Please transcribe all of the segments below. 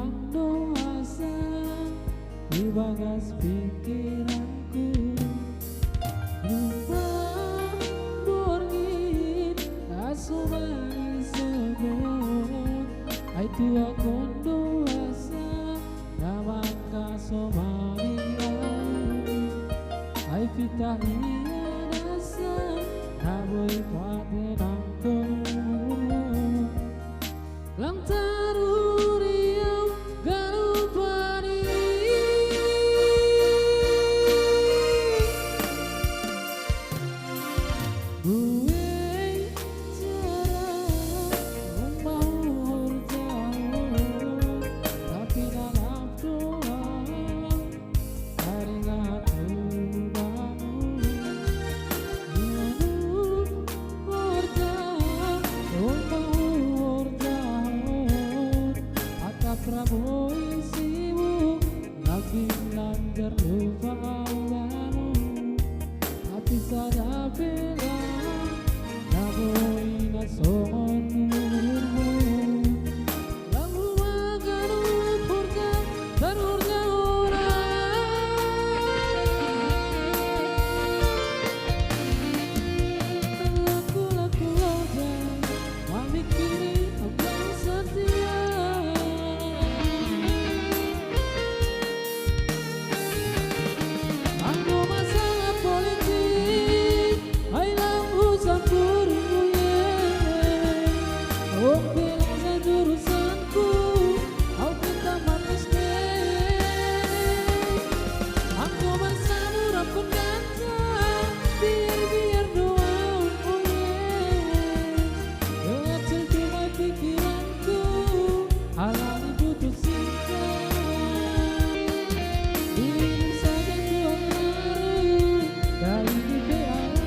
tuang doasa di bagas pikiranku. Lupa borgin asumani sebut ai tua kondoasa namaka somani ai fitahia dasa naboi pate nangkong lang taruriau galupani buai cara mau jauh tapi dalam doa teringat lupamu hidup berjauh mau jauh atap raboi sibuk lagi lancar lupa kamu tapi sadar bela naboi nasongon lamu magaru purja darurja laku aja memikiri abang setia aku masalah politik ailang urusan burungku oh bilang saya jurusanku kau kita manis deh aku masa murah pun ganteng biar doa kecil cuma pikiranku halangi putus cinta ini saja tuang laru kali dialami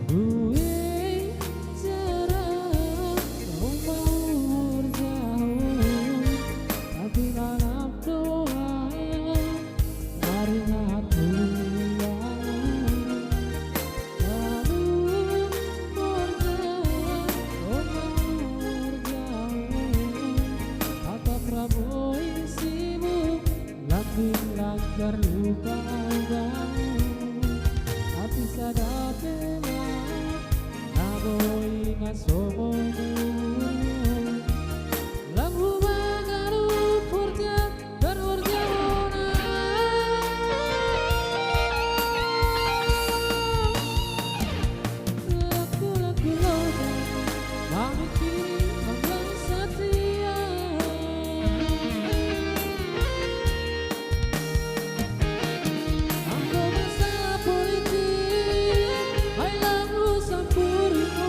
buai cara kau mau jauh tapi dalam doa teringat lupamu lalu berjauh atap raboi sibuk lagi lancar lupa kamu tapi sadar bela naboi ngasomomu lamu magaru purja darurja laku loda memikiri abang setia aku masalah politik ailang urusan burungku